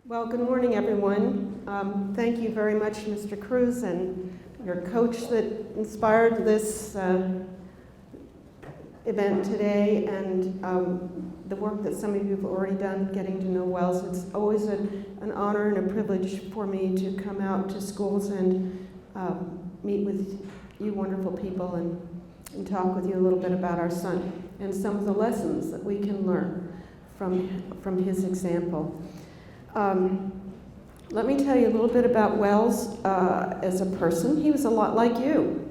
Well, good morning, everyone. Thank you very much, Mr. Cruz, and your coach that inspired this event today, and the work that some of you have already done getting to know Wells. It's always an honor and a privilege for me to come out to schools and meet with you wonderful people and talk with you a little bit about our son and some of the lessons that we can learn from his example. Let me tell you a little bit about Wells as a person. He was a lot like you.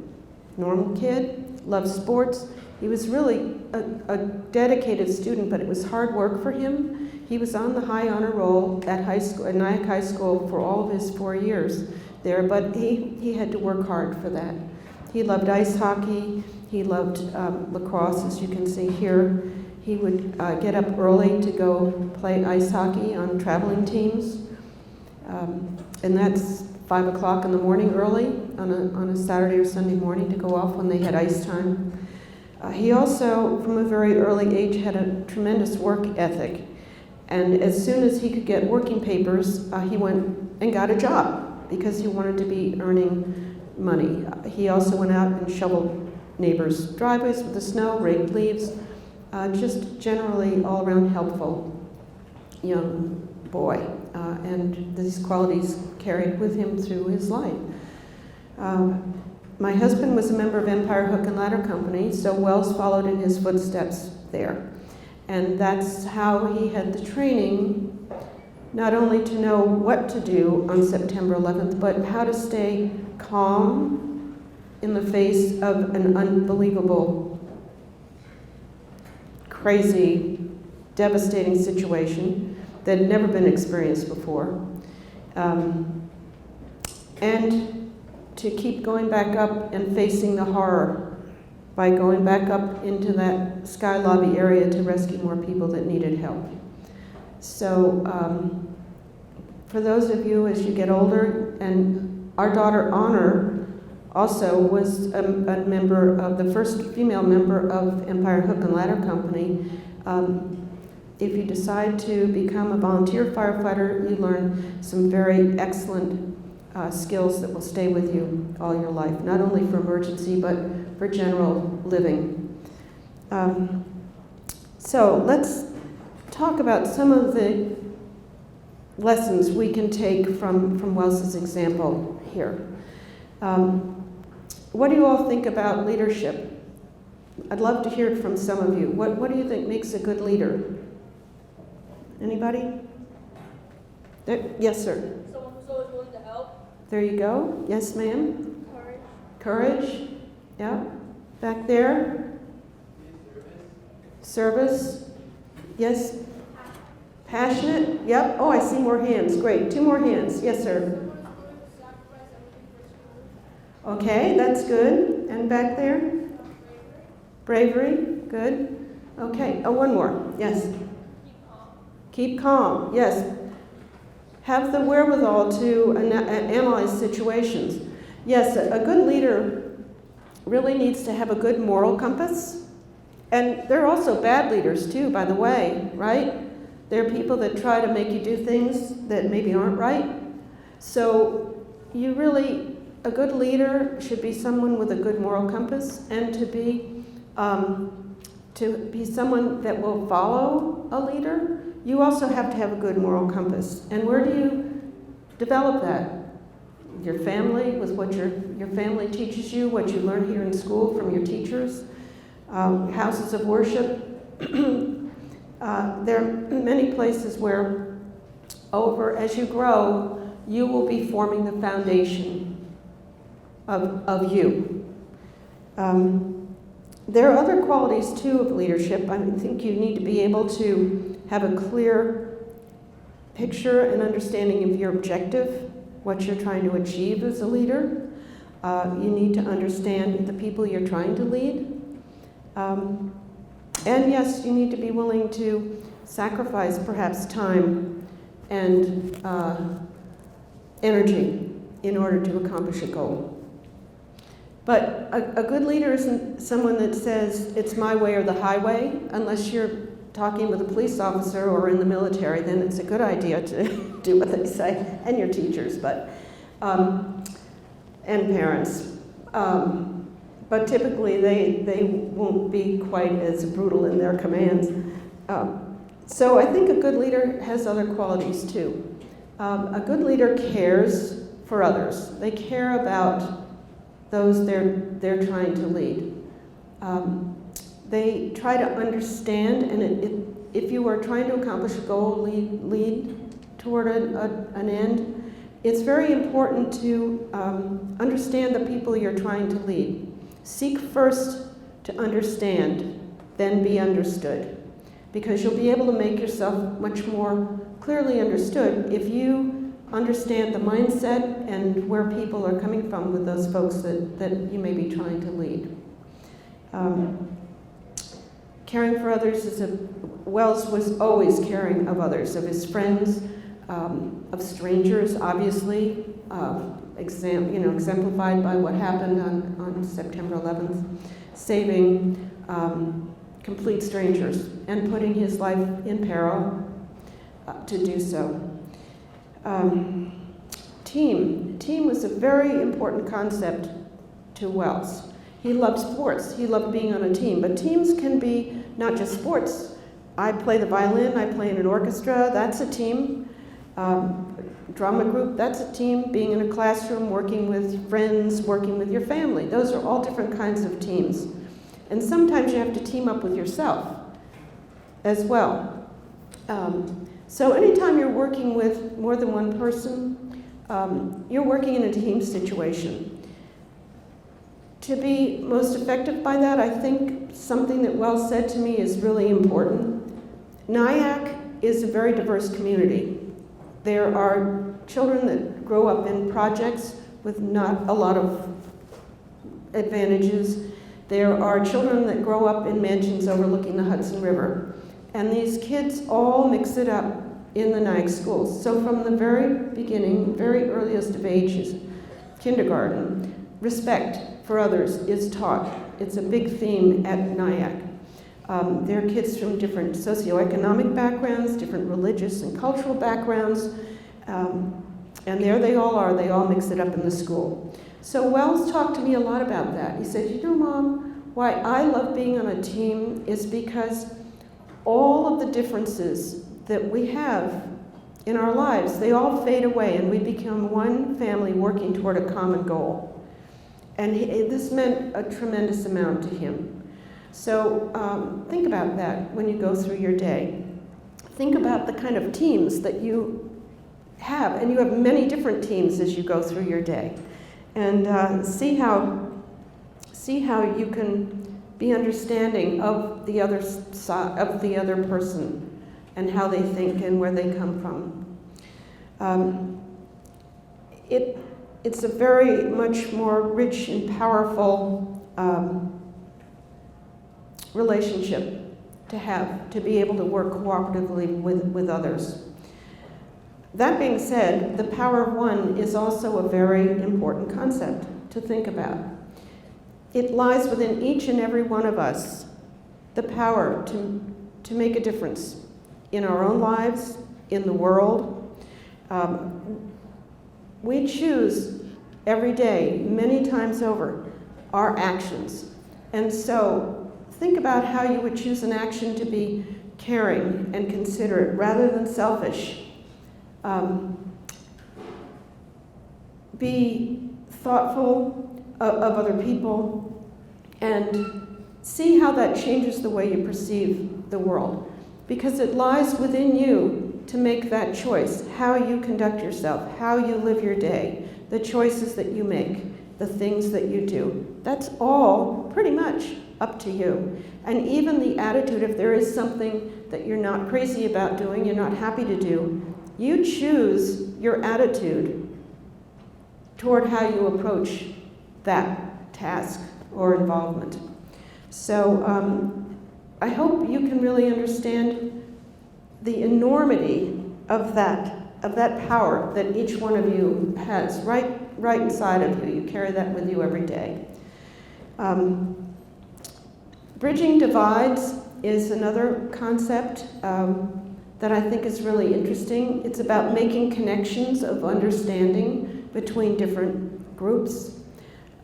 Normal kid, loved sports. He was really a dedicated student, but it was hard work for him. He was on the high honor roll at Nyack High School for all of his 4 years there, but he had to work hard for that. He loved ice hockey. He loved lacrosse, as you can see here. He would get up early to go play ice hockey on traveling teams. And that's 5 o'clock in the morning early on a Saturday or Sunday morning to go off when they had ice time. He also, from a very early age, had a tremendous work ethic. And as soon as he could get working papers, he went and got a job because he wanted to be earning money. He also went out and shoveled neighbors' driveways with the snow, raked leaves, just generally all-around helpful young boy. And these qualities carried with him through his life. My husband was a member of Empire Hook and Ladder Company, so Wells followed in his footsteps there. And that's how he had the training, not only to know what to do on September 11th, but how to stay calm in the face of an unbelievable, crazy, devastating situation that had never been experienced before. And to keep going back up and facing the horror by going back up into that sky lobby area to rescue more people that needed help. So for those of you as you get older, and our daughter Honor also was a member of the first female member of Empire Hook and Ladder Company. If you decide to become a volunteer firefighter, you learn some very excellent skills that will stay with you all your life, not only for emergency, but for general living. So let's talk about some of the lessons we can take from Wells's example here. What do you all think about leadership? I'd love to hear it from some of you. What do you think makes a good leader? Anybody? Yes, sir. Someone who's always willing to help. There you go. Yes, ma'am. Courage. Courage. Yeah. Back there. Service. Yes. Passionate. Yep. Oh, I see more hands. Great. 2 more hands. Yes, sir. Okay, that's good. And back there? Bravery. Good. Okay. Oh, one more. Yes. Keep calm. Yes. Have the wherewithal to analyze situations. Yes, a good leader really needs to have a good moral compass. And there are also bad leaders too, by the way, right? There are people that try to make you do things that maybe aren't right. So a good leader should be someone with a good moral compass, and to be someone that will follow a leader. You also have to have a good moral compass. And where do you develop that? Your family, with what your family teaches you, what you learn here in school from your teachers, houses of worship. There are many places where, as you grow, you will be forming the foundation of you. There are other qualities, too, of leadership. I think you need to be able to have a clear picture and understanding of your objective, what you're trying to achieve as a leader. You need to understand the people you're trying to lead. And yes, you need to be willing to sacrifice perhaps time and energy in order to accomplish a goal. But a good leader isn't someone that says, it's my way or the highway, unless you're talking with a police officer or in the military, then it's a good idea to do what they say, and your teachers, but and parents. But typically they won't be quite as brutal in their commands. So I think a good leader has other qualities too. A good leader cares for others. They care about those they're trying to lead. They try to understand, and if you are trying to accomplish a goal, lead toward an end, it's very important to understand the people you're trying to lead. Seek first to understand, then be understood. Because you'll be able to make yourself much more clearly understood if you understand the mindset and where people are coming from with those folks that you may be trying to lead. Caring for others Wells was always caring of others, of his friends, of strangers, obviously, exemplified by what happened on September 11th, saving complete strangers and putting his life in peril to do so. Team was a very important concept to Wells. He loved sports. He loved being on a team. But teams can be not just sports. I play the violin. I play in an orchestra. That's a team. Drama group, that's a team. Being in a classroom, working with friends, working with your family. Those are all different kinds of teams. And sometimes you have to team up with yourself as well. So anytime you're working with more than one person, you're working in a team situation. To be most effective by that, I think something that Wells said to me is really important. Nyack is a very diverse community. There are children that grow up in projects with not a lot of advantages. There are children that grow up in mansions overlooking the Hudson River. And these kids all mix it up in the Nyack schools. So from the very beginning, very earliest of ages, kindergarten, respect for others is taught. It's a big theme at Nyack. There are kids from different socioeconomic backgrounds, different religious and cultural backgrounds, and there they all mix it up in the school. So Wells talked to me a lot about that. He said, you know, Mom, why I love being on a team is because all of the differences that we have in our lives, they all fade away and we become one family working toward a common goal. And this meant a tremendous amount to him. So think about that when you go through your day. Think about the kind of teams that you have, and you have many different teams as you go through your day. And see how you can be understanding of the other side, of the other person, and how they think and where they come from. It's a very much more rich and powerful relationship to have, to be able to work cooperatively with others. That being said, the power of one is also a very important concept to think about. It lies within each and every one of us, the power to make a difference in our own lives, in the world. We choose every day, many times over, our actions. And so think about how you would choose an action to be caring and considerate rather than selfish. Be thoughtful of other people and see how that changes the way you perceive the world. Because it lies within you to make that choice, how you conduct yourself, how you live your day, the choices that you make, the things that you do. That's all pretty much up to you. And even the attitude, if there is something that you're not crazy about doing, you're not happy to do, you choose your attitude toward how you approach that task or involvement. So I hope you can really understand the enormity of that power that each one of you has right inside of you. You carry that with you every day. Bridging divides is another concept that I think is really interesting. It's about making connections of understanding between different groups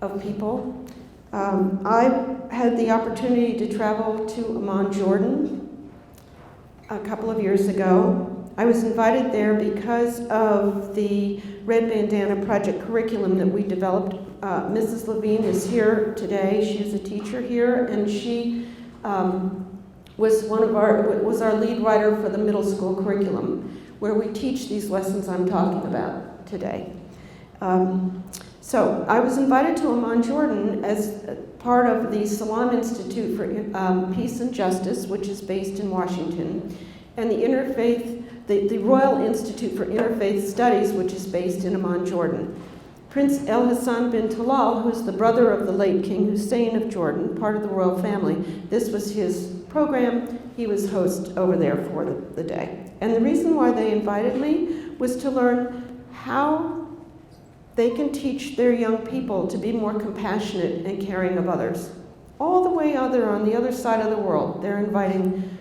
of people. I had the opportunity to travel to Amman, Jordan a couple of years ago. I was invited there because of the Red Bandana Project curriculum that we developed. Mrs. Levine is here today. She's a teacher here, and she was our lead writer for the middle school curriculum, where we teach these lessons I'm talking about today. So I was invited to Amman, Jordan as part of the Salam Institute for Peace and Justice, which is based in Washington, and the Royal Institute for Interfaith Studies, which is based in Amman, Jordan. Prince El Hassan bin Talal, who's the brother of the late King Hussein of Jordan, part of the royal family, this was his program. He was host over there for the day. And the reason why they invited me was to learn how they can teach their young people to be more compassionate and caring of others. All the way on the other side of the world, they're inviting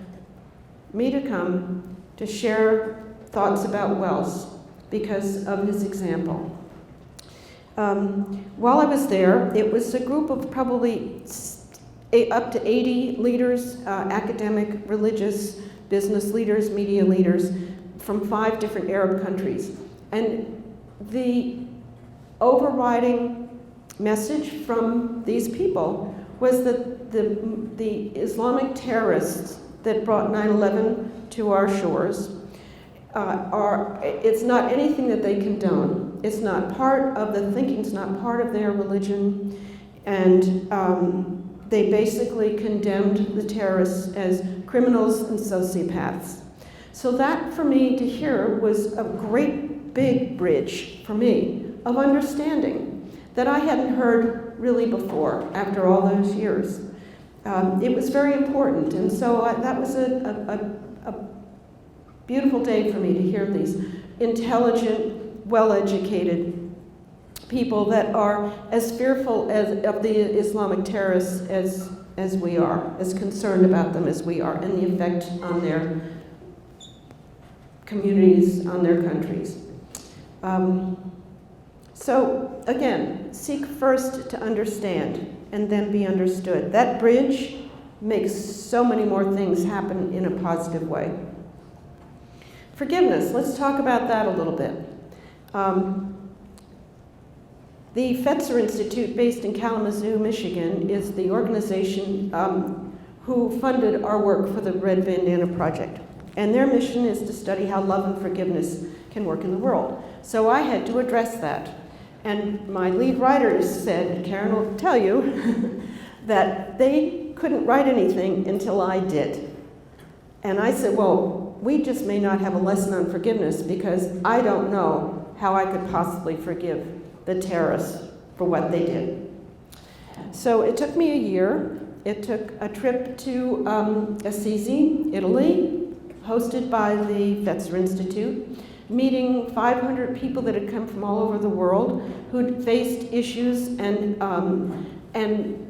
me to come to share thoughts about Wells because of his example. While I was there, it was a group of probably up to 80 leaders, academic, religious, business leaders, media leaders from 5 different Arab countries. And the overriding message from these people was that the Islamic terrorists that brought 9/11 to our shores it's not anything that they condone. It's not part of the thinking, it's not part of their religion, and they basically condemned the terrorists as criminals and sociopaths. So that, for me to hear, was a great big bridge for me of understanding that I hadn't heard really before after all those years. It was very important, and so that was a beautiful day for me to hear these intelligent, well-educated people that are as fearful of the Islamic terrorists as we are, as concerned about them as we are, and the effect on their communities, on their countries. So again, seek first to understand and then be understood. That bridge makes so many more things happen in a positive way. Forgiveness, let's talk about that a little bit. The Fetzer Institute, based in Kalamazoo, Michigan, is the organization who funded our work for the Red Bandana Project. And their mission is to study how love and forgiveness can work in the world. So I had to address that. And my lead writers said, Karen will tell you, that they couldn't write anything until I did. And I said, well, we just may not have a lesson on forgiveness because I don't know how I could possibly forgive the terrorists for what they did. So it took me a year. It took a trip to Assisi, Italy, hosted by the Fetzer Institute, meeting 500 people that had come from all over the world who'd faced issues and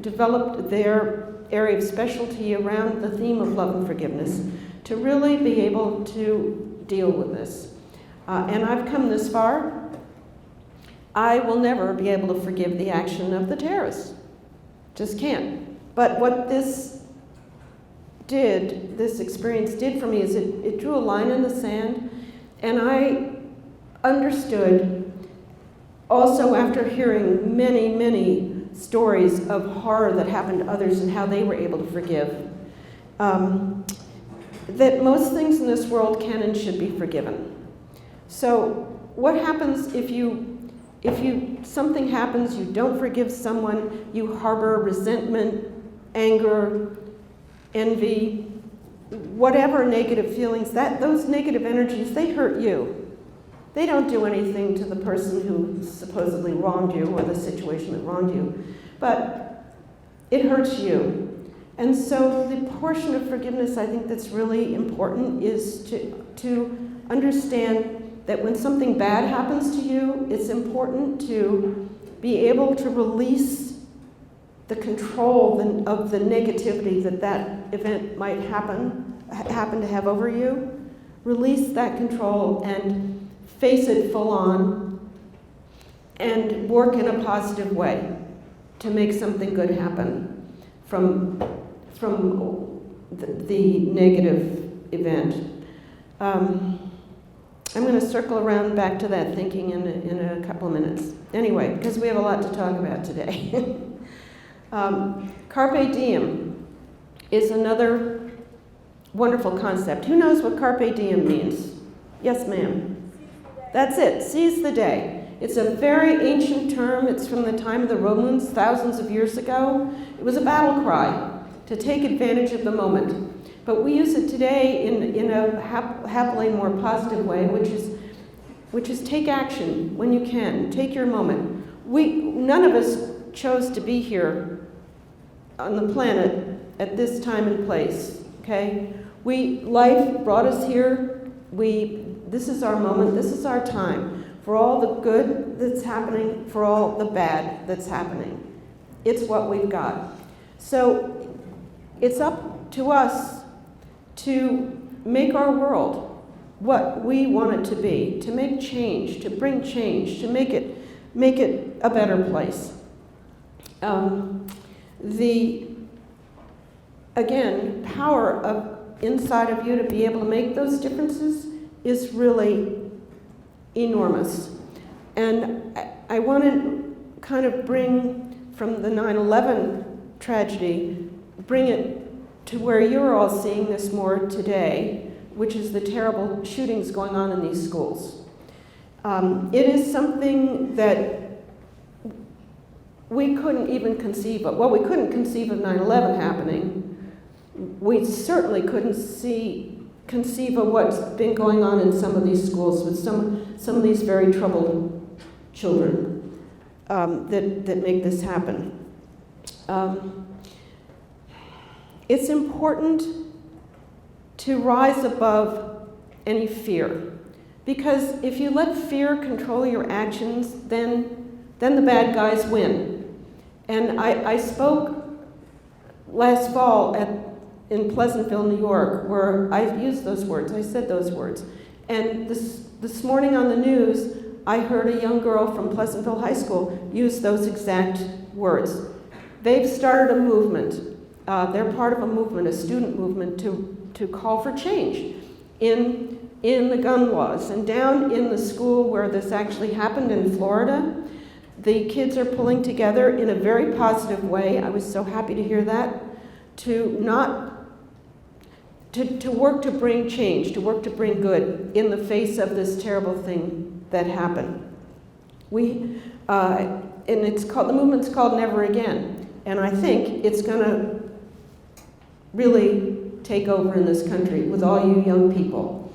developed their area of specialty around the theme of love and forgiveness to really be able to deal with this. And I've come this far. I will never be able to forgive the action of the terrorists. Just can't. But what this experience did for me is it drew a line in the sand, and I understood also after hearing many, many stories of horror that happened to others and how they were able to forgive, that most things in this world can and should be forgiven. So what happens if something happens, you don't forgive someone, you harbor resentment, anger, envy, whatever negative feelings, those negative energies, they hurt you. They don't do anything to the person who supposedly wronged you or the situation that wronged you, but it hurts you. And so the portion of forgiveness I think that's really important is to understand that when something bad happens to you, it's important to be able to release the control of the negativity that event might happen to have over you. Release that control and face it full on and work in a positive way to make something good happen from the negative event. I'm going to circle around back to that thinking in a couple of minutes. Anyway, because we have a lot to talk about today. Carpe diem is another wonderful concept. Who knows what carpe diem means? Yes, ma'am. That's it. Seize the day. It's a very ancient term. It's from the time of the Romans, thousands of years ago. It was a battle cry to take advantage of the moment. But we use it today in a happily more positive way, which is take action when you can. Take your moment. None of us chose to be here on the planet at this time and place. Okay? Life brought us here. This is our moment. This is our time for all the good that's happening, for all the bad that's happening. It's what we've got. So it's up to us to make our world what we want it to be, to make change, to bring change, to make it a better place. The power of inside of you to be able to make those differences is really enormous. And I want to kind of bring from the 9/11 tragedy, bring it to where you're all seeing this more today, which is the terrible shootings going on in these schools. It is something that we couldn't even conceive of. Well, we couldn't conceive of 9/11 happening. We certainly couldn't conceive of what's been going on in some of these schools with some of these very troubled children that make this happen. It's important to rise above any fear, because if you let fear control your actions, then the bad guys win. And I spoke last fall in Pleasantville, New York, where I used those words. I said those words. And this morning on the news, I heard a young girl from Pleasantville High School use those exact words. They've started a movement. They're part of a movement, a student movement, to call for change in the gun laws. And down in the school where this actually happened in Florida, the kids are pulling together in a very positive way. I was so happy to hear that, to work to bring change, to work to bring good in the face of this terrible thing that happened. And the movement's called Never Again. And I think it's going to really take over in this country with all you young people.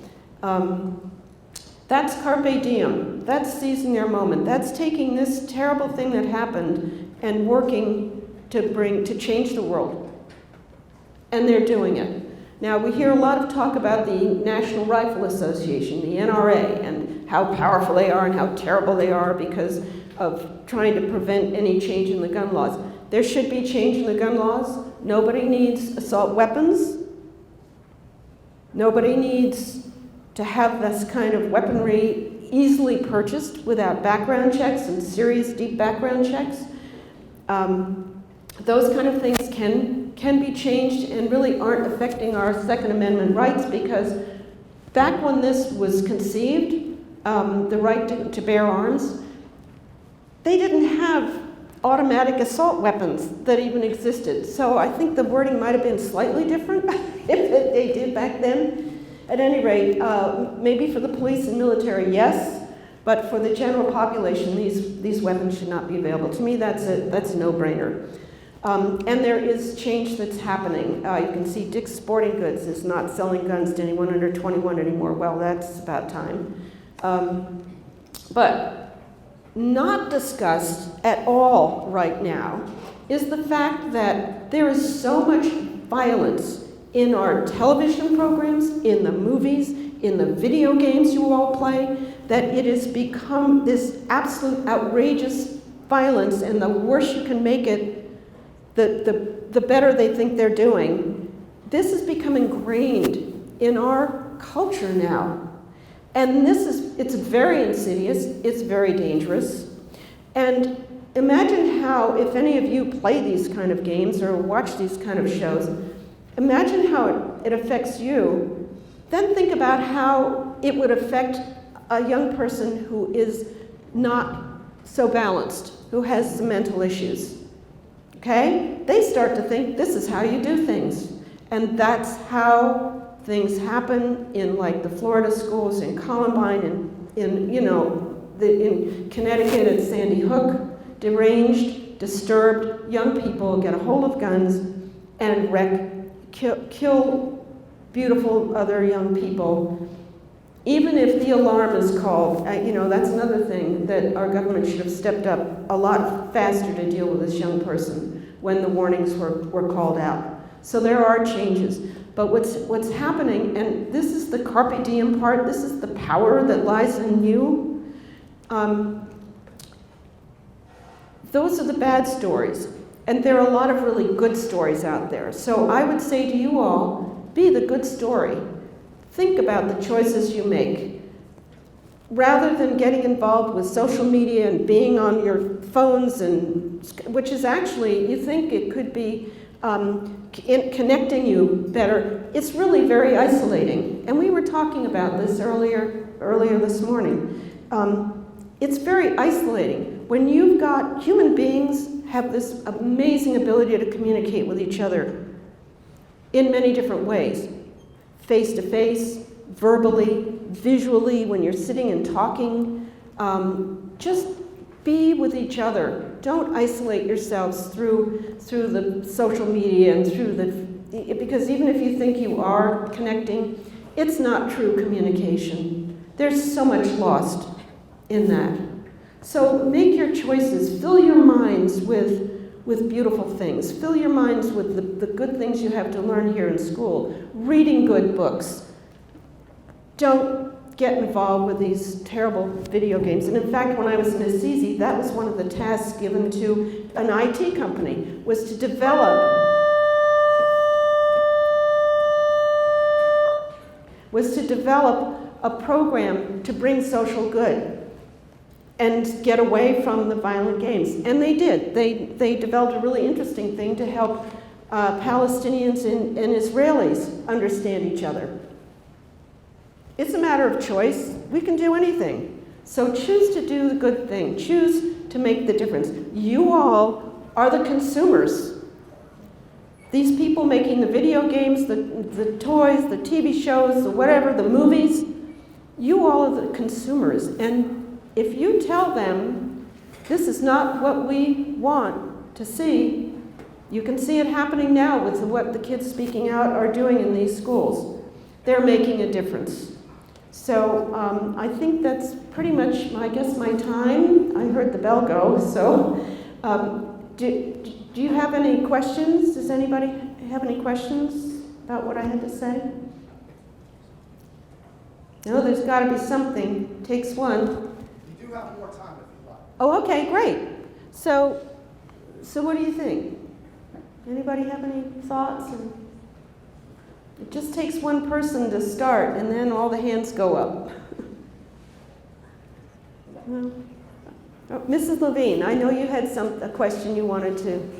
That's carpe diem. That's seizing their moment. That's taking this terrible thing that happened and working to change the world. And they're doing it. Now, we hear a lot of talk about the National Rifle Association, the NRA, and how powerful they are and how terrible they are because of trying to prevent any change in the gun laws. There should be change in the gun laws. Nobody needs assault weapons. Nobody needs to have this kind of weaponry easily purchased without background checks and serious, deep background checks. Those kind of things can be changed and really aren't affecting our Second Amendment rights, because back when this was conceived, the right to bear arms, they didn't have automatic assault weapons that even existed. So I think the wording might have been slightly different if they did back then. At any rate, maybe for the police and military, yes, but for the general population, these weapons should not be available. To me, that's a no-brainer. And there is change that's happening. You can see Dick's Sporting Goods is not selling guns to anyone under 21 anymore. Well, that's about time. But not discussed at all right now is the fact that there is so much violence in our television programs, in the movies, in the video games you all play, that it has become this absolute outrageous violence, and the worse you can make it, the better they think they're doing. This has become ingrained in our culture now. And it's very insidious, it's very dangerous. And imagine how, if any of you play these kind of games or watch these kind of shows, imagine how it affects you. Then think about how it would affect a young person who is not so balanced, who has some mental issues. Okay? They start to think this is how you do things. And that's how things happen in like the Florida schools, in Columbine, in Connecticut at Sandy Hook. Deranged, disturbed young people get a hold of guns and kill beautiful other young people. Even if the alarm is called, that's another thing that our government should have stepped up a lot faster to deal with this young person when the warnings were called out. So there are changes. But what's happening, and this is the carpe diem part, this is the power that lies in you. Those are the bad stories. And there are a lot of really good stories out there. So I would say to you all, be the good story. Think about the choices you make. Rather than getting involved with social media and being on your phones, which is actually, you think it could be connecting you better, it's really very isolating. And we were talking about this earlier this morning. It's very isolating. When you've got human beings have this amazing ability to communicate with each other in many different ways. Face-to-face, verbally, visually, when you're sitting and talking. Just be with each other. Don't isolate yourselves through the social media and because even if you think you are connecting, it's not true communication. There's so much lost in that. So make your choices. Fill your minds with beautiful things. Fill your minds with the good things you have to learn here in school. Reading good books. Don't get involved with these terrible video games. And in fact, when I was in Assisi, that was one of the tasks given to an IT company, was to develop a program to bring social good and get away from the violent games. And they did. They developed a really interesting thing to help Palestinians and Israelis understand each other. It's a matter of choice. We can do anything. So choose to do the good thing. Choose to make the difference. You all are the consumers. These people making the video games, the toys, the TV shows, the whatever, the movies, you all are the consumers. And if you tell them, this is not what we want to see, you can see it happening now with what the kids speaking out are doing in these schools. They're making a difference. So I think that's pretty much, I guess, my time. I heard the bell go, so do you have any questions? Does anybody have any questions about what I had to say? No, there's got to be something. Takes one. You do have more time if you like. Oh, okay, great. So what do you think? Anybody have any thoughts? It just takes one person to start, and then all the hands go up. Well, oh, Mrs. Levine, I know you had a question you wanted to.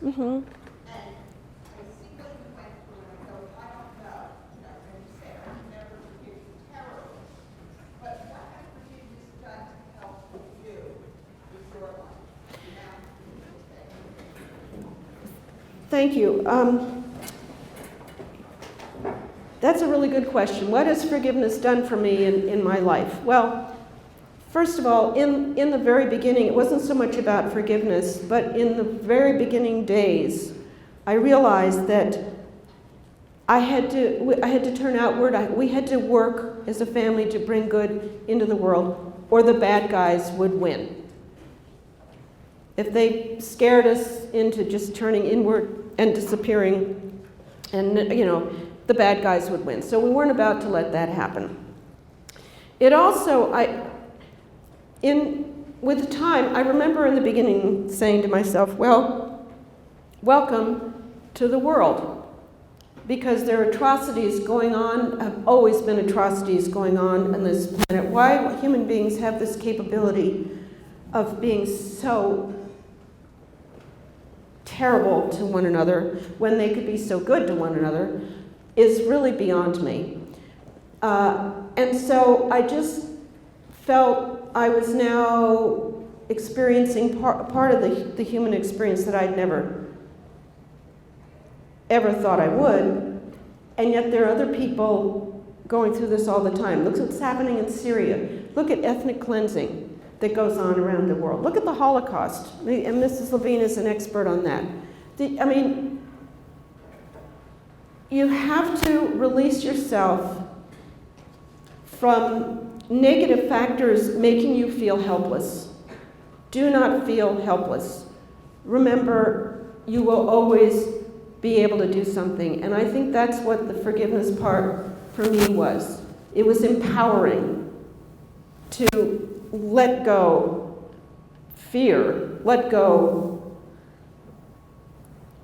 Mm-hmm. Thank you. That's a really good question. What has forgiveness done for me in my life? Well, first of all, in the very beginning, it wasn't so much about forgiveness, but in the very beginning days, I realized that I had to turn outward. We had to work as a family to bring good into the world, or the bad guys would win. If they scared us into just turning inward and disappearing, and the bad guys would win. So we weren't about to let that happen. It also, with time, I remember in the beginning saying to myself, well, welcome to the world. Because there are atrocities going on, have always been atrocities going on this planet. Why human beings have this capability of being so terrible to one another when they could be so good to one another is really beyond me. And so I just felt I was now experiencing part of the human experience that I'd never ever thought I would, and yet there are other people going through this all the time. Look what's happening in Syria. Look at ethnic cleansing that goes on around the world. Look at the Holocaust, and Mrs. Levine is an expert on that. I mean, you have to release yourself from negative factors making you feel helpless. Do not feel helpless. Remember, you will always be able to do something. And I think that's what the forgiveness part for me was. It was empowering to let go fear, let go.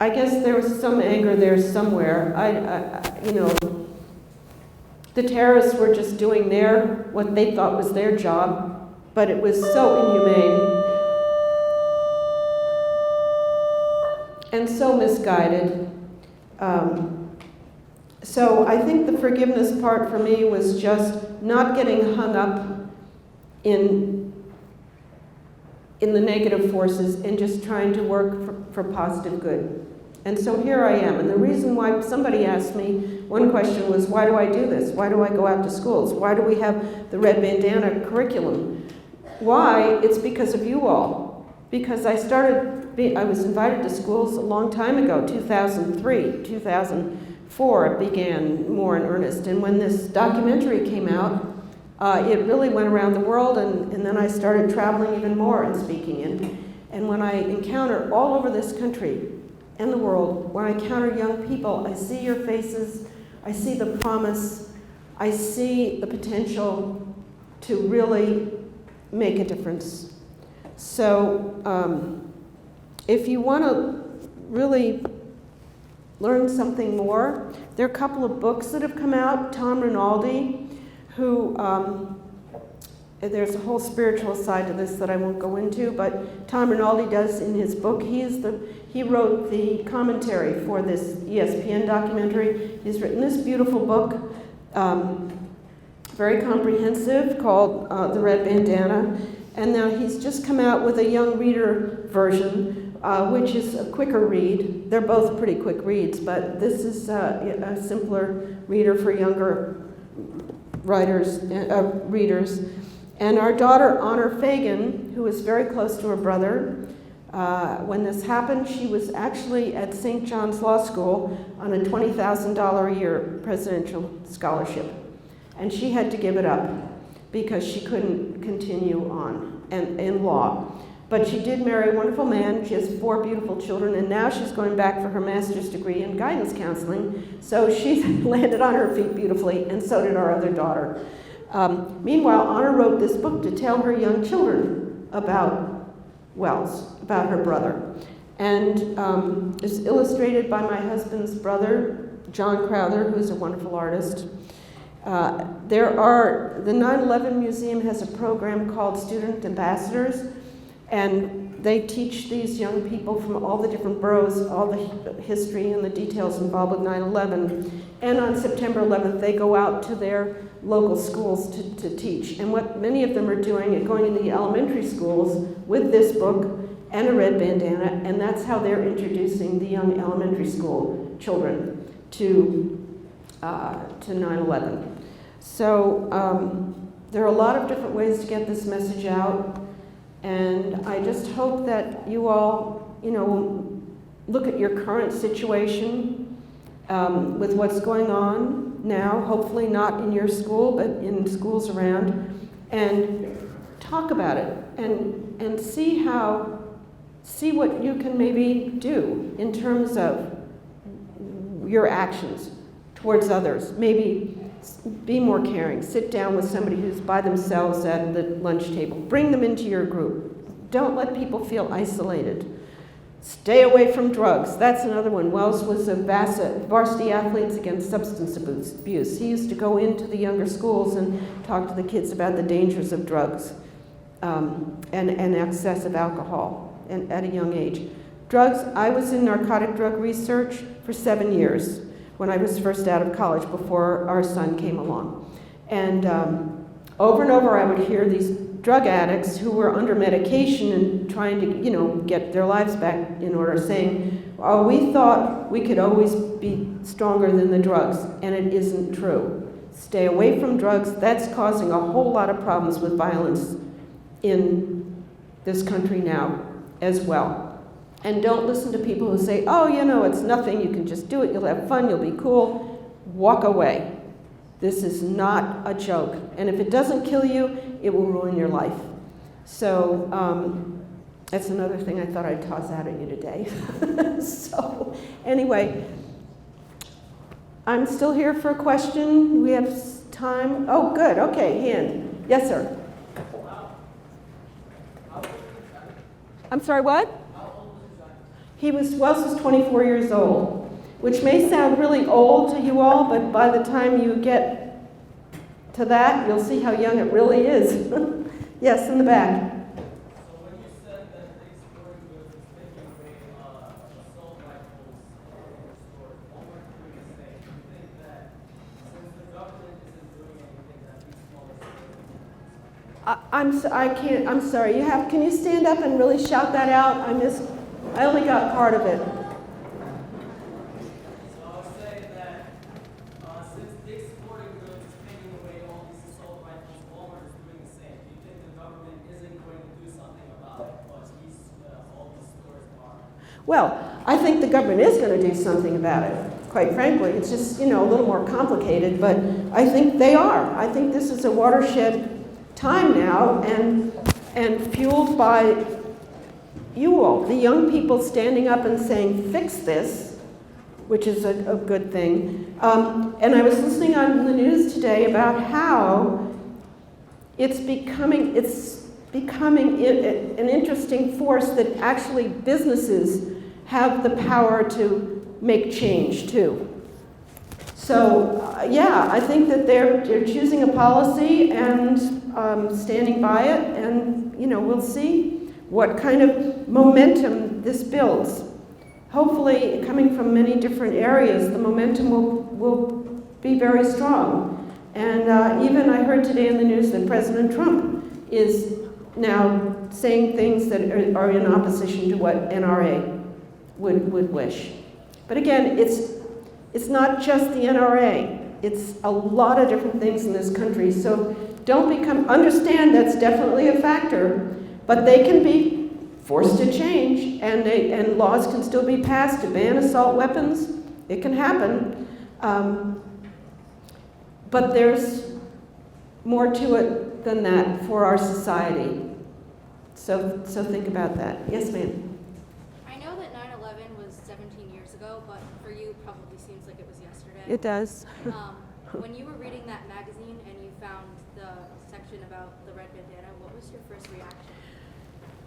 I guess there was some anger there somewhere. The terrorists were just doing what they thought was their job, but it was so inhumane and so misguided. So I think the forgiveness part for me was just not getting hung up in the negative forces and just trying to work for positive good. And so here I am. And the reason why somebody asked me, one question was, why do I do this? Why do I go out to schools? Why do we have the red bandana curriculum? Why? It's because of you all. Because I was invited to schools a long time ago, 2003, 2004, it began more in earnest. And when this documentary came out, it really went around the world, and then I started traveling even more and speaking. And when I encounter all over this country and the world, when I encounter young people, I see your faces, I see the promise, I see the potential to really make a difference. So if you want to really learn something more, there are a couple of books that have come out. Tom Rinaldi, who, there's a whole spiritual side to this that I won't go into, but Tom Rinaldi does in his book, he wrote the commentary for this ESPN documentary. He's written this beautiful book, very comprehensive, called The Red Bandana. And now he's just come out with a young reader version, which is a quicker read. They're both pretty quick reads, but this is a simpler reader for younger readers. And our daughter, Honor Fagan, who is very close to her brother, when this happened, she was actually at St. John's Law School on a $20,000 a year presidential scholarship. And she had to give it up because she couldn't continue on in law. But she did marry a wonderful man. She has 4 beautiful children, and now she's going back for her master's degree in guidance counseling. So she's landed on her feet beautifully, and so did our other daughter. Meanwhile, Honor wrote this book to tell her young children about Wells, about her brother. And it's illustrated by my husband's brother, John Crowther, who's a wonderful artist. The 9/11 Museum has a program called Student Ambassadors, and they teach these young people from all the different boroughs all the history and the details involved with 9/11. And on September 11th, they go out to their local schools to teach. And what many of them are doing is going into the elementary schools with this book and a red bandana, and that's how they're introducing the young elementary school children to 9/11. So there are a lot of different ways to get this message out, and I just hope that you all, look at your current situation with what's going on now, hopefully not in your school, but in schools around, and talk about it and see what you can maybe do in terms of your actions towards others. Maybe Be more caring. Sit down with somebody who's by themselves at the lunch table. Bring them into your group. Don't let people feel isolated. Stay away from drugs. That's another one. Wells was a varsity athletes against substance abuse. He used to go into the younger schools and talk to the kids about the dangers of drugs and excessive alcohol at a young age. Drugs, I was in narcotic drug research for 7 years when I was first out of college before our son came along. And over and over I would hear these drug addicts who were under medication and trying to, get their lives back in order, saying, oh, we thought we could always be stronger than the drugs, and it isn't true. Stay away from drugs. That's causing a whole lot of problems with violence in this country now as well. And don't listen to people who say, oh, it's nothing, you can just do it, you'll have fun, you'll be cool. Walk away. This is not a joke. And if it doesn't kill you, it will ruin your life. So that's another thing I thought I'd toss out at you today. So anyway, I'm still here for a question. We have time. Oh, good. Okay, hand. Yes, sir. I'm sorry, what? Wells was 24 years old, which may sound really old to you all, but by the time you get to that, you'll see how young it really is. Yes, in the back. So when you said that the sporting goods is taking away assault rifles in stores, Walmart doing the same, do you think that since the government isn't doing anything that these smaller stores I'm sorry, can you stand up and really shout that out? I only got part of it. Well, I think the government is going to do something about it, quite frankly. It's just, a little more complicated, but I think they are. I think this is a watershed time now, and fueled by you all, the young people standing up and saying, fix this, which is a good thing. And I was listening on the news today about how it's becoming an interesting force that actually businesses have the power to make change too. So I think that they're choosing a policy and standing by it, and we'll see what kind of momentum this builds. Hopefully, coming from many different areas, the momentum will be very strong. And even I heard today in the news that President Trump is now saying things that are in opposition to what NRA would wish. But again, it's not just the NRA. It's a lot of different things in this country. So understand that's definitely a factor, but they can be forced to change, and laws can still be passed to ban assault weapons. It can happen. But there's more to it than that for our society. So think about that. Yes, ma'am. I know that 9/11 was 17 years ago, but for you it probably seems like it was yesterday. It does. When you were reading that magazine and you found the section about the red bandana, what was your first reaction?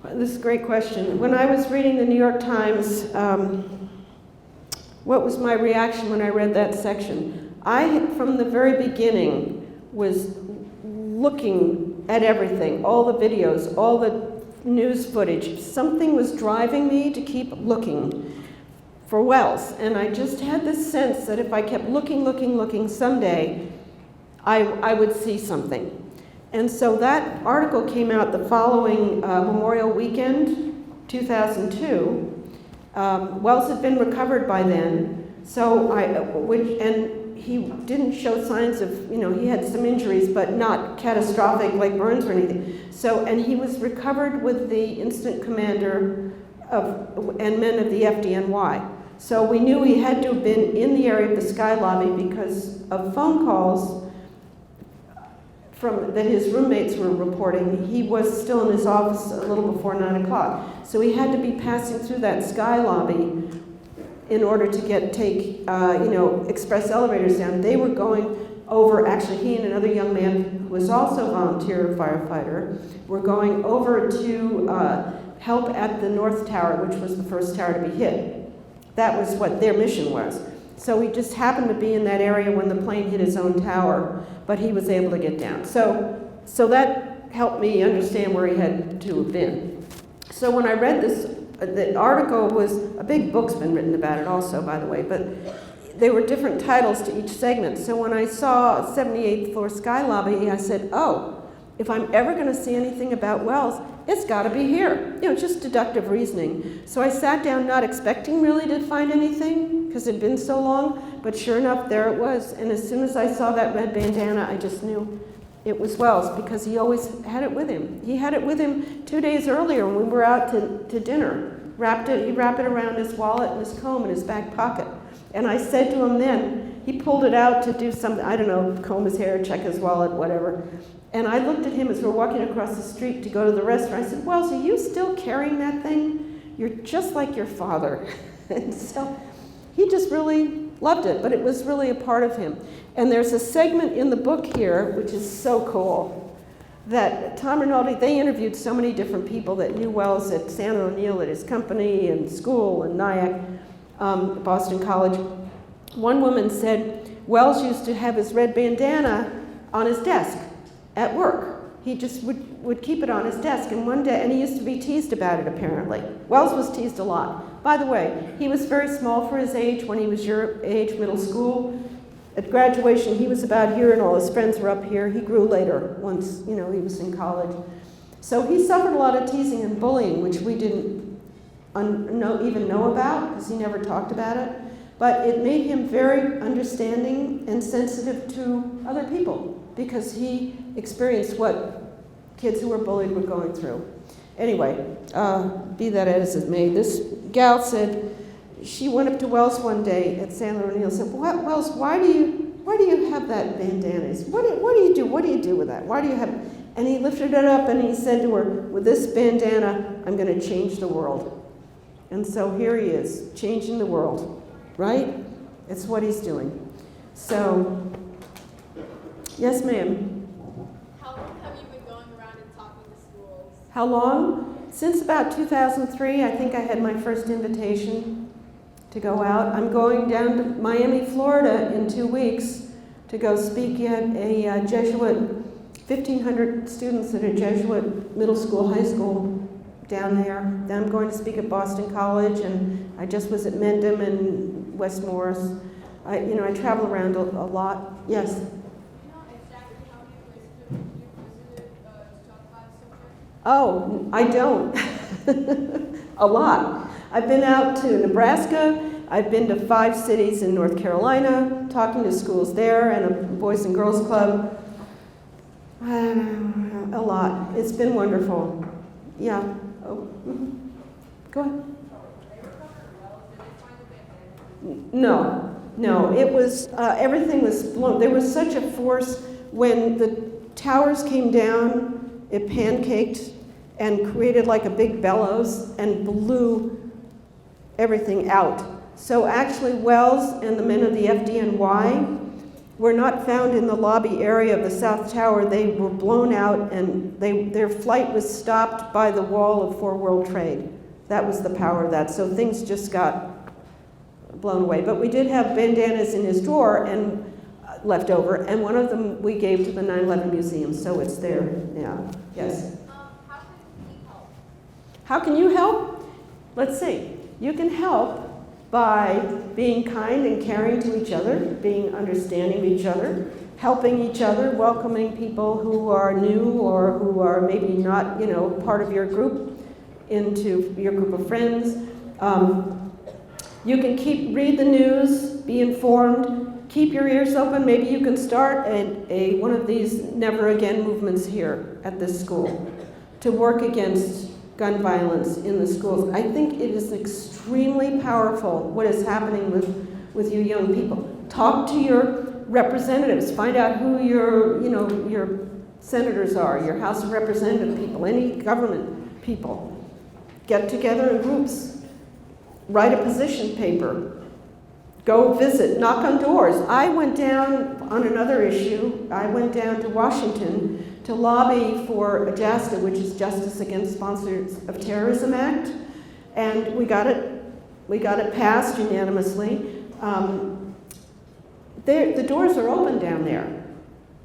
Well, this is a great question. When I was reading the New York Times, what was my reaction when I read that section? I, from the very beginning, was looking at everything, all the videos, all the news footage. Something was driving me to keep looking for Wells. And I just had this sense that if I kept looking, someday I would see something. And so that article came out the following Memorial Weekend, 2002. Wells had been recovered by then, and he didn't show signs of, he had some injuries, but not catastrophic like burns or anything. And he was recovered with the incident commander and men of the FDNY. So we knew he had to have been in the area of the Sky Lobby because of phone calls that his roommates were reporting. He was still in his office a little before 9 o'clock. So he had to be passing through that Sky Lobby in order to take express elevators down. They were going over, actually he and another young man who was also a volunteer firefighter, were going over to help at the North Tower, which was the first tower to be hit. That was what their mission was. So he just happened to be in that area when the plane hit his own tower, but he was able to get down. So that helped me understand where he had to have been. So when I read this, the article was, a big book's been written about it also, by the way, but there were different titles to each segment. So when I saw 78th Floor Sky Lobby, I said, oh, if I'm ever going to see anything about Wells, it's got to be here. You know, just deductive reasoning. So I sat down not expecting really to find anything, because it had been so long, but sure enough, there it was. And as soon as I saw that red bandana, I just knew it was Wells, because he always had it with him. He had it with him 2 days earlier when we were out to dinner. He wrapped it around his wallet and his comb in his back pocket. And I said to him then, he pulled it out to do something, I don't know, comb his hair, check his wallet, whatever. And I looked at him as we're walking across the street to go to the restaurant. I said, Wells, are you still carrying that thing? You're just like your father. And so he just really loved it, but it was really a part of him. And there's a segment in the book here, which is so cool, that Tom Rinaldi, they interviewed so many different people that knew Wells at San O'Neill, at his company and school and NIAC, Boston College. One woman said Wells used to have his red bandana on his desk at work. He just would keep it on his desk, and one day, and he used to be teased about it apparently. Wells was teased a lot. By the way, he was very small for his age when he was your age, middle school. At graduation, he was about here and all his friends were up here. He grew later once, you know, he was in college. So he suffered a lot of teasing and bullying, which we didn't even know about, because he never talked about it. But it made him very understanding and sensitive to other people, because he experienced what kids who were bullied were going through. Anyway, be that as it may, this gal said she went up to Wells one day at San O'Neill and said, Wells, why do you have that bandana? What do you do? What do you do with that? Why do you have? And he lifted it up and he said to her, with this bandana, I'm going to change the world. And so here he is, changing the world, right? It's what he's doing. So, yes, ma'am. How long have you been going around and talking to schools? How long? Since about 2003, I think I had my first invitation to go out. I'm going down to Miami, Florida in 2 weeks to go speak at a Jesuit, 1,500 students at a Jesuit middle school, high school down there. Then I'm going to speak at Boston College, and I just was at Mendham and West Morris. I travel around a lot. Yes? Do you know exactly how many places you visited to talk about so far? Oh, I don't. A lot. I've been out to Nebraska. I've been to 5 cities in North Carolina, talking to schools there and a Boys and Girls Club. A lot. It's been wonderful. Yeah. Oh. Mm-hmm. Go ahead. No. It was, everything was blown. There was such a force when the towers came down, it pancaked and created like a big bellows and blew everything out. So actually Wells and the men of the FDNY were not found in the lobby area of the South Tower. They were blown out, and their flight was stopped by the wall of 4 World Trade. That was the power of that. So things just got blown away. But we did have bandanas in his drawer and left over, and one of them we gave to the 9/11 Museum, so it's there now. Yes? How can we help? How can you help? Let's see. You can help by being kind and caring to each other, being understanding of each other, helping each other, welcoming people who are new or who are maybe not, part of your group into your group of friends. You can read the news, be informed, keep your ears open. Maybe you can start one of these never again movements here at this school to work against gun violence in the schools. I think it is extremely powerful what is happening with you young people. Talk to your representatives. Find out who your senators are, your House of Representative people, any government people. Get together in groups. Write a position paper. go visit, knock on doors. I went down on another issue. I went down to Washington to lobby for JASTA, which is Justice Against Sponsors of Terrorism Act, and we got it passed unanimously. The doors are open down there.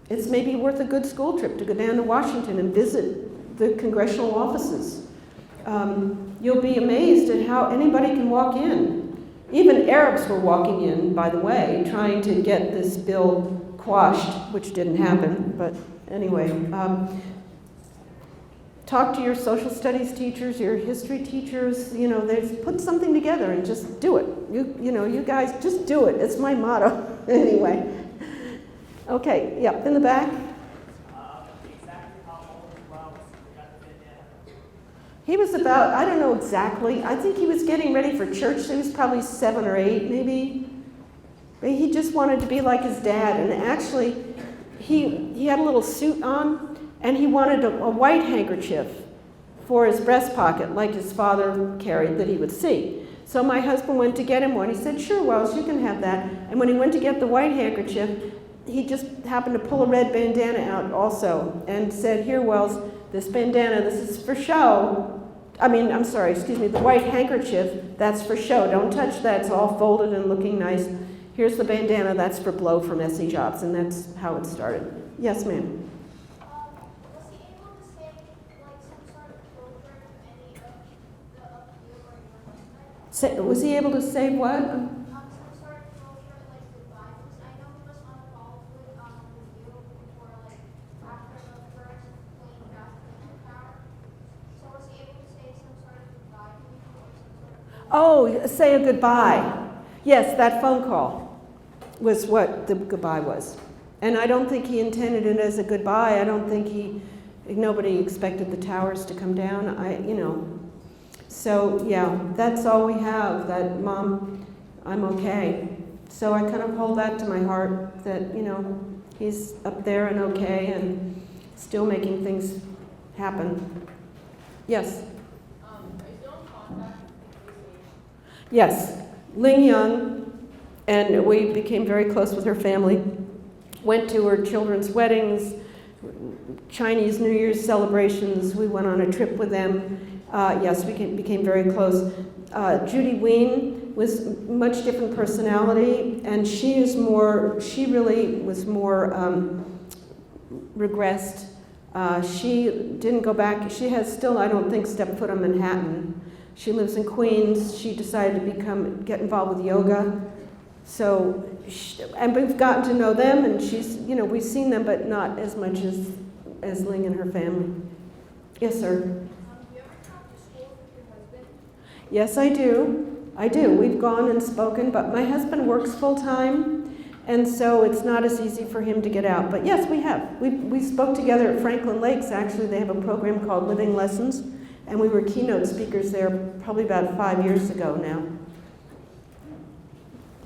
It's maybe worth a good school trip to go down to Washington and visit the congressional offices. You'll be amazed at how anybody can walk in. Even Arabs were walking in, by the way, trying to get this bill quashed, which didn't happen, but anyway. Talk to your social studies teachers, your history teachers, put something together and just do it. You guys, just do it. It's my motto, anyway. Okay, yep, in the back. Exactly how old was got the bandana? He was about, I don't know exactly, I think he was getting ready for church, so he was probably 7 or 8 maybe. But he just wanted to be like his dad, and actually he had a little suit on, and he wanted a white handkerchief for his breast pocket, like his father carried, that he would see. So my husband went to get him one. He said, "Sure, Wells, you can have that." And when he went to get the white handkerchief, he just happened to pull a red bandana out also and said, "Here, Wells, this bandana, this is for show. The white handkerchief, that's for show. Don't touch that, it's all folded and looking nice. Here's the bandana, that's for blow from SE Jobs," and that's how it started. Yes, ma'am. Was he able to say, like, some sort of closure to any of the you or your husband? Was he able to say what? Some sort of closure, like goodbye. Because I know he was on a call with you before, like, after the first plane crashed in the tower. So was he able to say some sort of goodbye to you or some sort of? Oh, say a goodbye. Yes, that phone call was what the goodbye was. And I don't think he intended it as a goodbye. I don't think nobody expected the towers to come down. So yeah, that's all we have, that Mom, I'm okay. So I kind of hold that to my heart, that, he's up there and okay and still making things happen. Yes? Are you still in contact with the Yes, Ling Young, and we became very close with her family. Went to her children's weddings, Chinese New Year's celebrations. We went on a trip with them. Yes, we became very close. Judy Ween was much different personality, and she really was more regressed. She didn't go back. She has still, I don't think, stepped foot on Manhattan. She lives in Queens. She decided to get involved with yoga. So, and we've gotten to know them, and we've seen them, but not as much as Ling and her family. Yes, sir. Do you ever talk to school with your husband? Yes, I do. We've gone and spoken, but my husband works full-time, and so it's not as easy for him to get out. But yes, we have. We spoke together at Franklin Lakes. Actually, they have a program called Living Lessons, and we were keynote speakers there probably about 5 years ago now.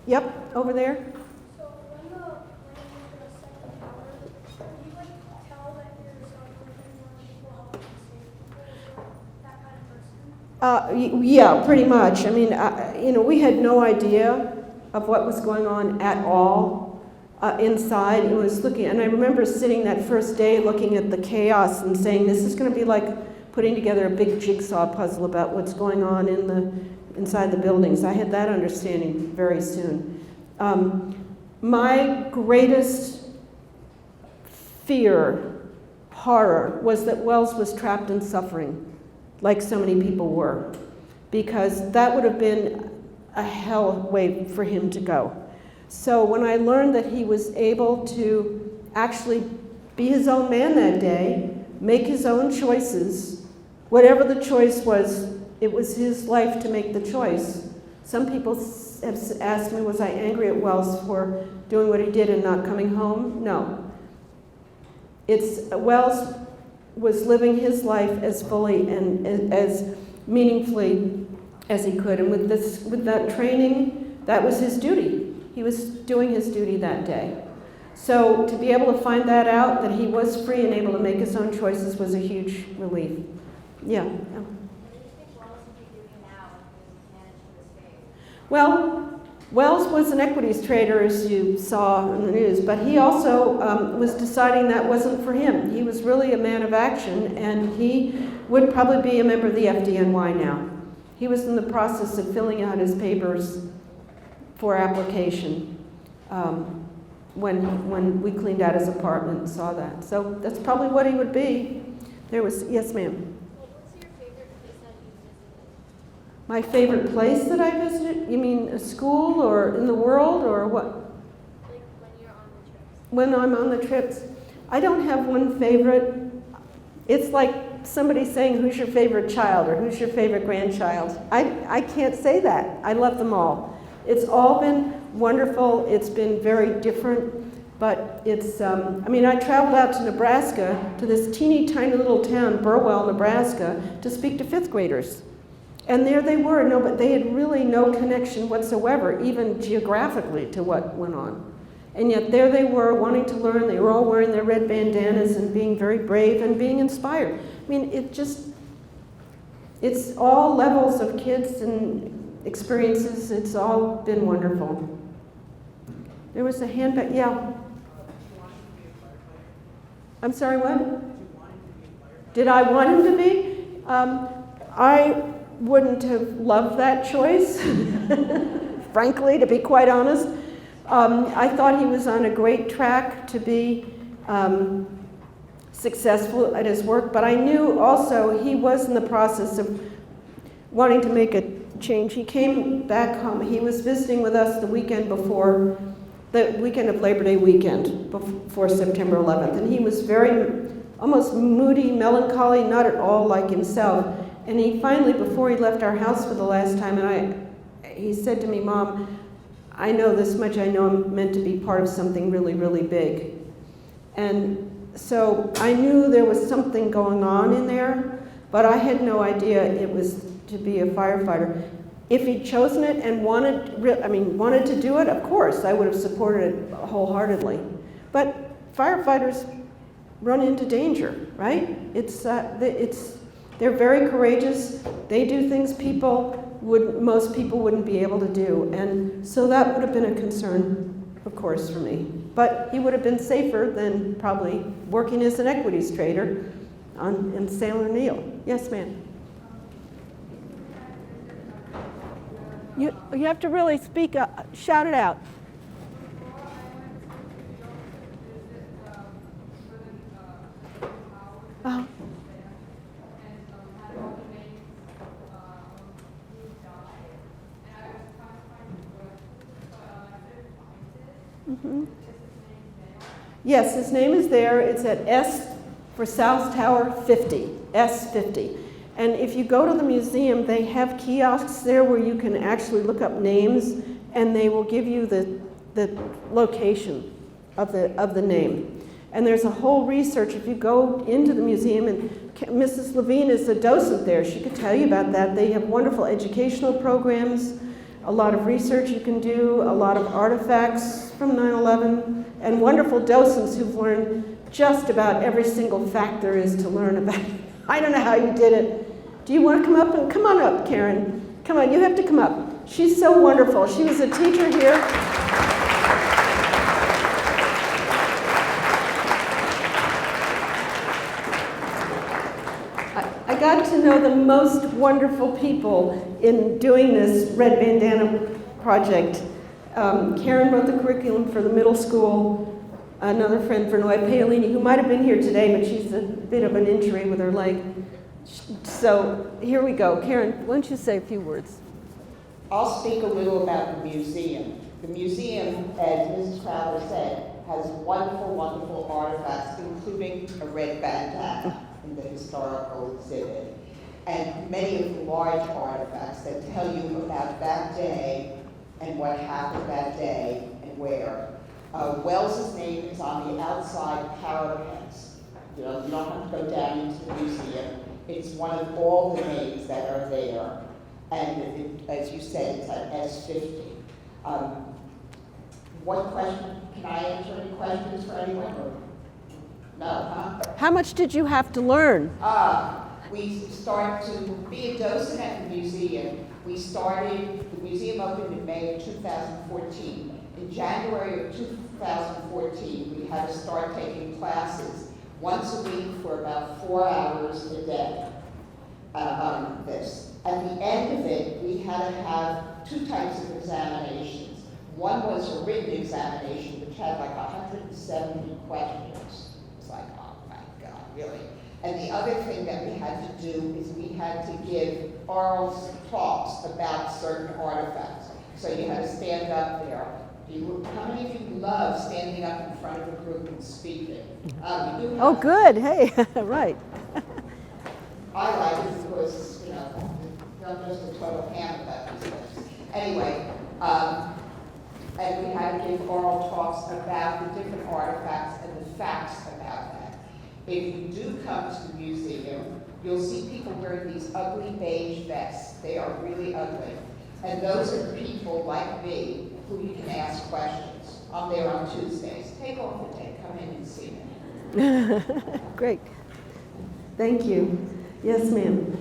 Yep, over there. So when you were the second tower, do you tell that you're working on people helping save people, that kind of person? Yeah, pretty much. I mean, we had no idea of what was going on at all inside. It was and I remember sitting that first day looking at the chaos and saying, this is going to be like putting together a big jigsaw puzzle about what's going on inside the buildings. I had that understanding very soon. My greatest horror, was that Wells was trapped in suffering, like so many people were, because that would have been a hell way for him to go. So when I learned that he was able to actually be his own man that day, make his own choices, whatever the choice was, it was his life to make the choice. Some people have asked me, was I angry at Wells for doing what he did and not coming home? No. Wells was living his life as fully and as meaningfully as he could. And with that training, that was his duty. He was doing his duty that day. So to be able to find that out, that he was free and able to make his own choices, was a huge relief. Yeah. What do you think Wallace would be doing now if he managed to escape? Well, Wells was an equities trader, as you saw in the news, but he also was deciding that wasn't for him. He was really a man of action, and he would probably be a member of the FDNY now. He was in the process of filling out his papers for application when we cleaned out his apartment and saw that. So that's probably what he would be. There was, yes, ma'am. My favorite place that I visited? You mean a school or in the world or what? Like when you're on the trips. When I'm on the trips, I don't have one favorite. It's like somebody saying, who's your favorite child or who's your favorite grandchild? I can't say that. I love them all. It's all been wonderful. It's been very different, but it's, I mean, I traveled out to Nebraska, to this teeny tiny little town, Burwell, Nebraska, to speak to fifth graders. And there they were, no, but they had really no connection whatsoever, even geographically, to what went on. And yet there they were, wanting to learn. They were all wearing their red bandanas and being very brave and being inspired. I mean, it's all levels of kids and experiences. It's all been wonderful. There was a handbag, yeah. I'm sorry, what? Did I want him to be? I wouldn't have loved that choice, frankly, to be quite honest. I thought he was on a great track to be successful at his work, but I knew also he was in the process of wanting to make a change. He came back home. He was visiting with us the weekend before, the weekend of Labor Day weekend, before September 11th, and he was very, almost moody, melancholy, not at all like himself. And he finally, before he left our house for the last time, he said to me, Mom, I know this much, I know I'm meant to be part of something really, really big. And so I knew there was something going on in there, but I had no idea it was to be a firefighter. If he'd chosen it and wanted to do it, of course, I would have supported it wholeheartedly. But firefighters run into danger, right? They're very courageous. They do things most people wouldn't be able to do. And so that would have been a concern, of course, for me. But he would have been safer than probably working as an equities trader in San O'Neill. Yes, ma'am. You have to really speak up, shout it out. Uh-huh. Mm-hmm. Yes, his name is there. It's at S for South Tower 50, S50. And if you go to the museum, they have kiosks there where you can actually look up names, and they will give you the location of the name. And there's a whole research. If you go into the museum, and Mrs. Levine is a docent there, she could tell you about that. They have wonderful educational programs, a lot of research you can do, a lot of artifacts from 9/11, and wonderful docents who've learned just about every single fact there is to learn about. I don't know how you did it. Do you want to come up? Come on up, Karen. Come on, you have to come up. She's so wonderful. She was a teacher here. I got to know the most wonderful people in doing this Red Bandana project. Karen wrote the curriculum for the middle school. Another friend, Vernoy Paolini, who might have been here today, but she's a bit of an injury with her leg. So here we go. Karen, why don't you say a few words? I'll speak a little about the museum. The museum, as Mrs. Crowther said, has wonderful, wonderful artifacts, including a red bandana in the historical exhibit, and many of the large artifacts that tell you about that day and what happened that day and where. Wells's name is on the outside parapets. You don't have to go down into the museum. It's one of all the names that are there. And as you said, it's at S50. What question, can I answer any questions for anyone? Or? No, huh? How much did you have to learn? we start to be a docent at the museum. The museum opened in May of 2014. In January of 2014, we had to start taking classes once a week for about 4 hours a day on this. At the end of it, we had to have 2 types of examinations. One was a written examination, which had like 170 questions. It's like, oh my God, really? And the other thing that we had to do is we had to give oral talks about certain artifacts. So you had to stand up there. How many of you love standing up in front of a group and speaking? You do have Oh, good. Hey, right. I like it because, you know, I'm just a total ham about these things. Anyway, and we had to give oral talks about the different artifacts and the facts about that. If you do come to the museum, you'll see people wearing these ugly beige vests. They are really ugly. And those are people like me who you can ask questions. I'm there on Tuesdays. Take off the tape, come in and see me. Great. Thank you. Yes, ma'am.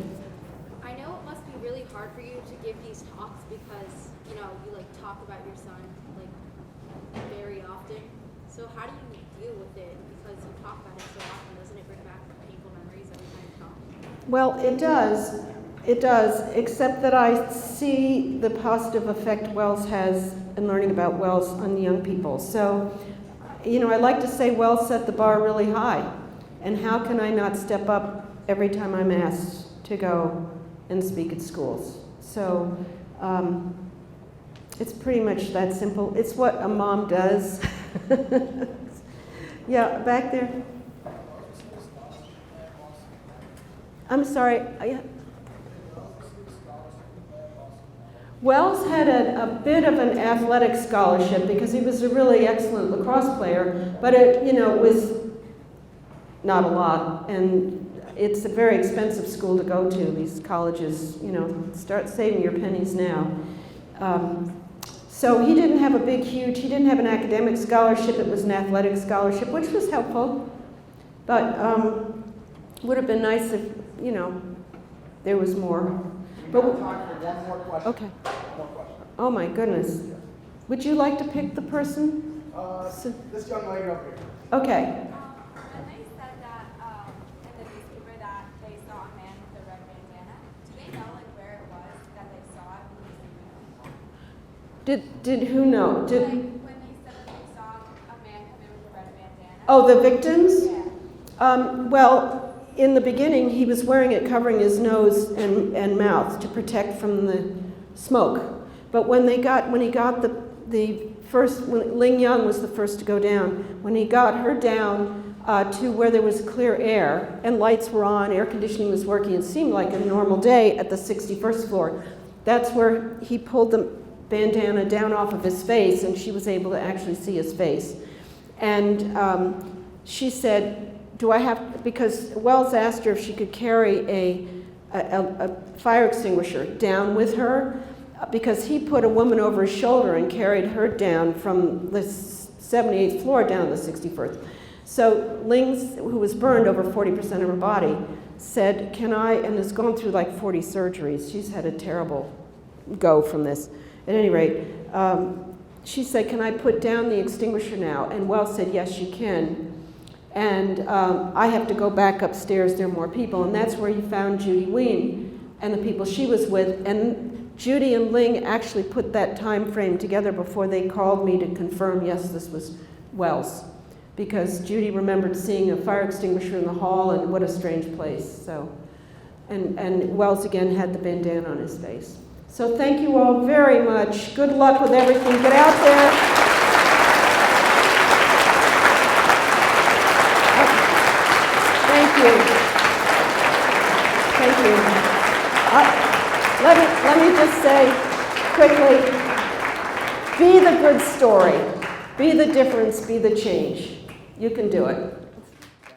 I know it must be really hard for you to give these talks because, you know, you like talk about your son like very often. So how do you deal with it? Because you talk about it so often, doesn't it bring back painful memories every time you talk? Well, it does. It does, except that I see the positive effect Wells has in learning about Wells on young people. So, you know, I like to say Wells set the bar really high. And how can I not step up every time I'm asked to go and speak at schools? So it's pretty much that simple. It's what a mom does. Yeah, back there. I'm sorry. Wells had a bit of an athletic scholarship because he was a really excellent lacrosse player, but it, you know, it was not a lot, and it's a very expensive school to go to. These colleges, you know, start saving your pennies now. So he didn't have he didn't have an academic scholarship. It was an athletic scholarship, which was helpful, but would have been nice if, you know, there was more. We have time for one more question. Okay. One more question. Oh my goodness. Would you like to pick the person? This young lady up here. Okay. When they said that in the newspaper that they saw a man with a red bandana, do they know like where it was that they saw it? Did who know? Like when they said that they saw a man come in with a red bandana. Oh, the victims? Yeah. Well, in the beginning, he was wearing it covering his nose and mouth to protect from the smoke. But when he got the first, when Ling Young was the first to go down, when he got her down to where there was clear air and lights were on, air conditioning was working, it seemed like a normal day at the 61st floor. That's where he pulled the bandana down off of his face, and she was able to actually see his face. And she said, do I have, because Wells asked her if she could carry a fire extinguisher down with her, because he put a woman over his shoulder and carried her down from the 78th floor down to the 61st. So Ling, who was burned over 40% of her body, said, can I, and has gone through like 40 surgeries. She's had a terrible go from this. At any rate, she said, can I put down the extinguisher now? And Wells said, yes, you can. And I have to go back upstairs, there are more people. And that's where he found Judy Ween and the people she was with. And Judy and Ling actually put that time frame together before they called me to confirm, yes, this was Wells. Because Judy remembered seeing a fire extinguisher in the hall, and what a strange place. So, and Wells again had the bandana on his face. So thank you all very much. Good luck with everything. Get out there. Thank you. Thank you. Let me just say quickly, be the good story. Be the difference, be the change. You can do it.